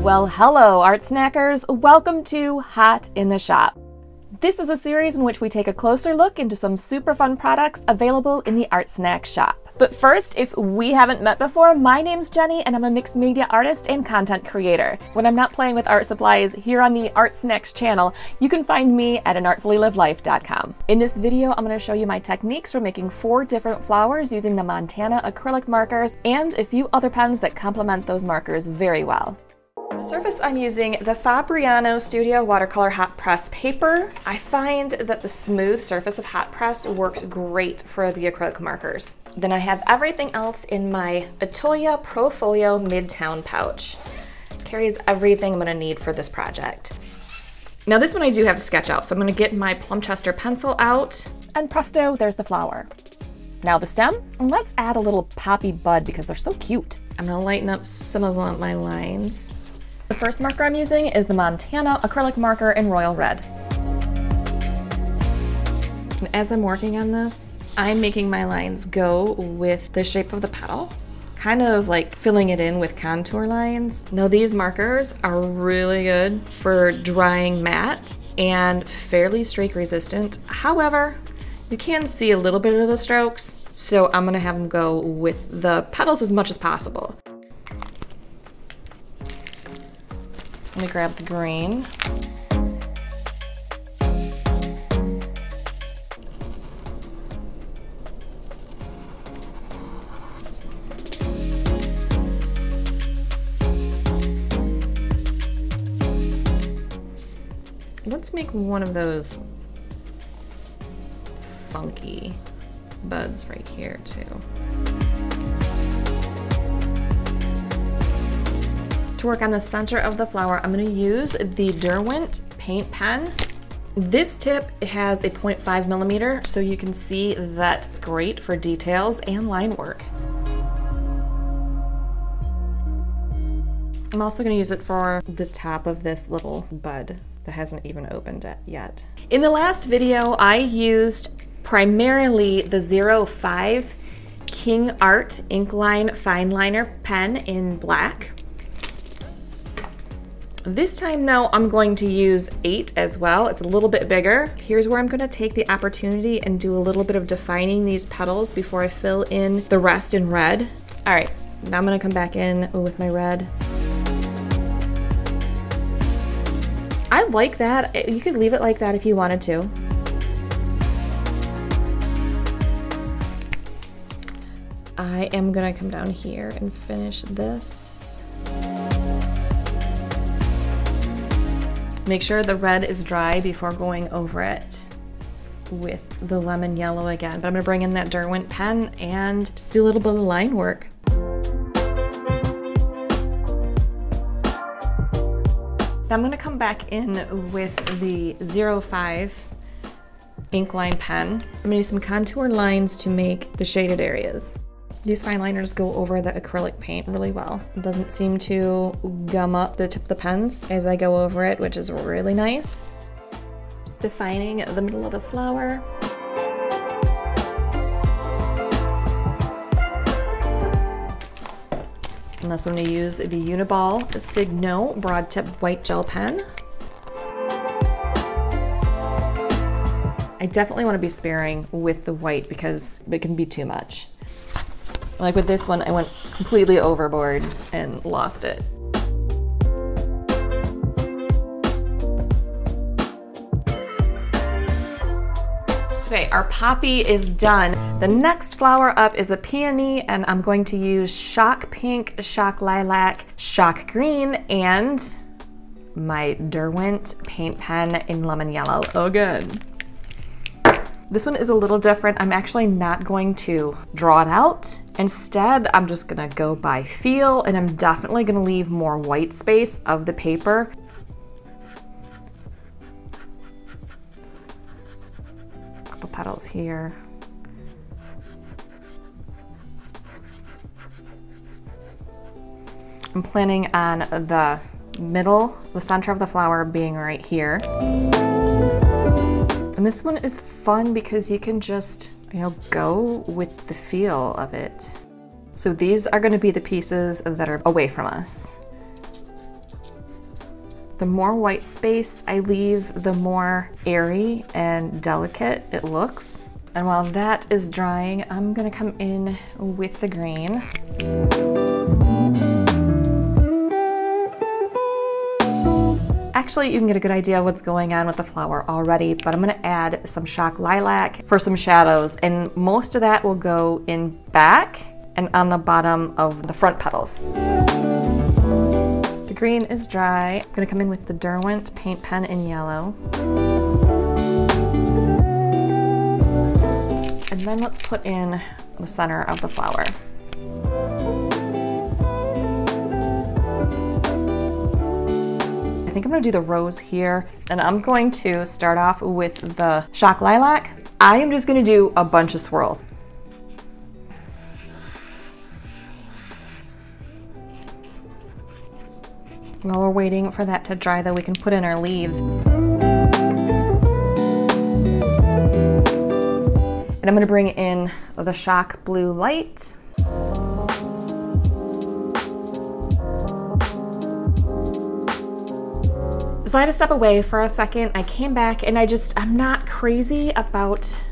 Well, hello, art snackers. Welcome to Hot in the Shop. This is a series in which we take a closer look into some super fun products available in the ArtSnacks Shop. But first, if we haven't met before, my name's Jenny and I'm a mixed media artist and content creator. When I'm not playing with art supplies here on the ArtSnacks channel, you can find me at anartfullylivelife.com. In this video, I'm going to show you my techniques for making 4 different flowers using the Montana acrylic markers and a few other pens that complement those markers very well. For the surface, I'm using the Fabriano Studio Watercolor Hot Press paper. I find that the smooth surface of hot press works great for the acrylic markers. Then I have everything else in my Itoya ProFolio Midtown pouch. Carries everything I'm going to need for this project. Now this one I do have to sketch out, so I'm going to get my Plum Chester pencil out, and presto, there's the flower. Now the stem, and let's add a little poppy bud because they're so cute. I'm going to lighten up some of my lines. The first marker I'm using is the Montana acrylic marker in Royal Red. And as I'm working on this, I'm making my lines go with the shape of the petal, kind of like filling it in with contour lines. Now these markers are really good for drying matte and fairly streak resistant. However, you can see a little bit of the strokes, so I'm gonna have them go with the petals as much as possible. I'm gonna grab the green. Let's make one of those funky buds right here too. To work on the center of the flower, I'm going to use the Derwent paint pen. This tip has a 0.5 millimeter, so you can see that it's great for details and line work. I'm also going to use it for the top of this little bud that hasn't even opened yet. In the last video, I used primarily the 05 KINGART Inkline fine liner pen in black. This time though, I'm going to use 8 as well. It's a little bit bigger. Here's where I'm going to take the opportunity and do a little bit of defining these petals before I fill in the rest in red. All right, now I'm going to come back in with my red. I like that. You could leave it like that if you wanted to. I am going to come down here and finish this. Make sure the red is dry before going over it with the lemon yellow again. But I'm gonna bring in that Derwent pen and just do a little bit of line work. Now I'm gonna come back in with the 05 Inkline pen. I'm gonna use some contour lines to make the shaded areas. These fine liners go over the acrylic paint really well. It doesn't seem to gum up the tip of the pens as I go over it, which is really nice. Just defining the middle of the flower. And this one I'm going to use the Uni-Ball Signo broad tip white gel pen. I definitely want to be sparing with the white because it can be too much. Like with this one, I went completely overboard and lost it. Okay, our poppy is done. The next flower up is a peony, and I'm going to use Shock Pink, Shock Lilac, Shock Green, and my Derwent paint pen in lemon yellow again. This one is a little different. I'm actually not going to draw it out. Instead, I'm just gonna go by feel, and I'm definitely gonna leave more white space of the paper. A couple petals here. I'm planning on the middle, the center of the flower being right here. And this one is fun because you can just, go with the feel of it. So these are going to be the pieces that are away from us. The more white space I leave, the more airy and delicate it looks. And while that is drying, I'm gonna come in with the green. Actually, you can get a good idea of what's going on with the flower already, but I'm gonna add some Shock Lilac for some shadows, and most of that will go in back and on the bottom of the front petals. The green is dry. I'm gonna come in with the Derwent paint pen in yellow. And then let's put in the center of the flower. I think I'm gonna do the rose here, and I'm going to start off with the Shock Lilac. I am just gonna do a bunch of swirls. While we're waiting for that to dry though, we can put in our leaves. And I'm gonna bring in the Shock Blue Light. So I had to step away for a second. I came back and I'm not crazy about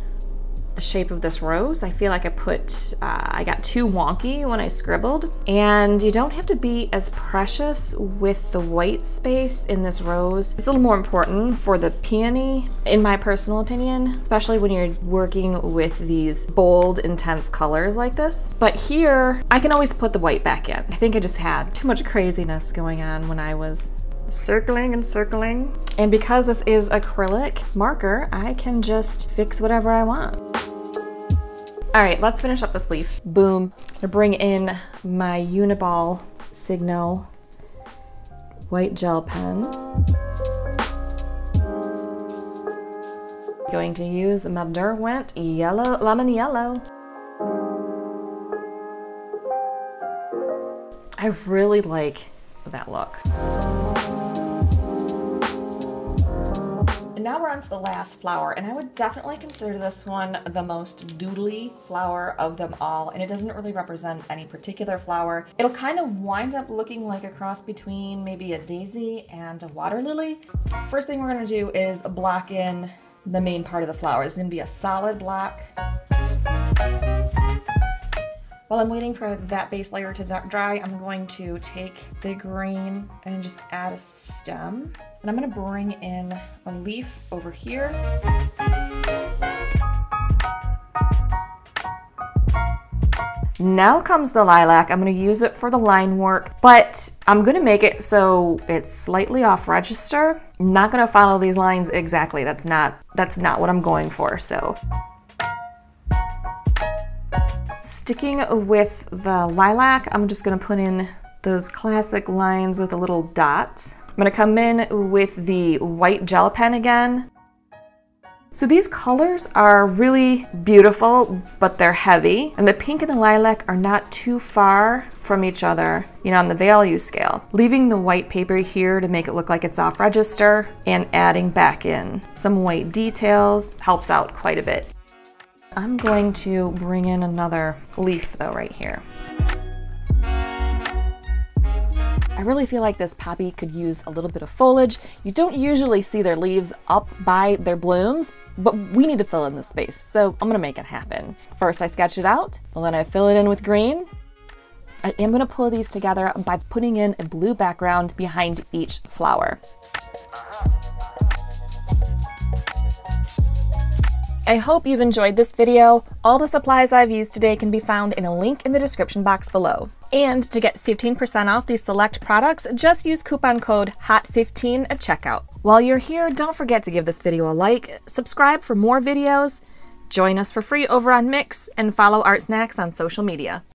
the shape of this rose. I feel like I got too wonky when I scribbled. And you don't have to be as precious with the white space in this rose. It's a little more important for the peony, in my personal opinion, especially when you're working with these bold, intense colors like this. But here, I can always put the white back in. I think I just had too much craziness going on when I was circling and circling. And because this is acrylic marker, I can just fix whatever I want. All right, let's finish up this leaf. Boom. I'm gonna bring in my Uni-Ball Signo white gel pen. Going to use my Derwent yellow, lemon yellow. I really like that look. And now we're on to the last flower, and I would definitely consider this one the most doodly flower of them all, and it doesn't really represent any particular flower. It'll kind of wind up looking like a cross between maybe a daisy and a water lily. First thing we're gonna do is block in the main part of the flower. It's gonna be a solid block. While I'm waiting for that base layer to dry, I'm going to take the green and just add a stem. And I'm gonna bring in a leaf over here. Now comes the lilac. I'm gonna use it for the line work, but I'm gonna make it so it's slightly off register. I'm not gonna follow these lines exactly. That's not what I'm going for, so. Sticking with the lilac, I'm just gonna put in those classic lines with a little dot. I'm gonna come in with the white gel pen again. So these colors are really beautiful, but they're heavy. And the pink and the lilac are not too far from each other, you know, on the value scale. Leaving the white paper here to make it look like it's off register and adding back in some white details helps out quite a bit. I'm going to bring in another leaf though right here. I really feel like this poppy could use a little bit of foliage. You don't usually see their leaves up by their blooms, but we need to fill in the space, so I'm gonna make it happen. First I sketch it out, and then I fill it in with green. I am gonna pull these together by putting in a blue background behind each flower. I hope you've enjoyed this video. All the supplies I've used today can be found in a link in the description box below. And to get 15% off these select products, just use coupon code HOT15 at checkout. While you're here, don't forget to give this video a like, subscribe for more videos, join us for free over on Mix, and follow ArtSnacks on social media.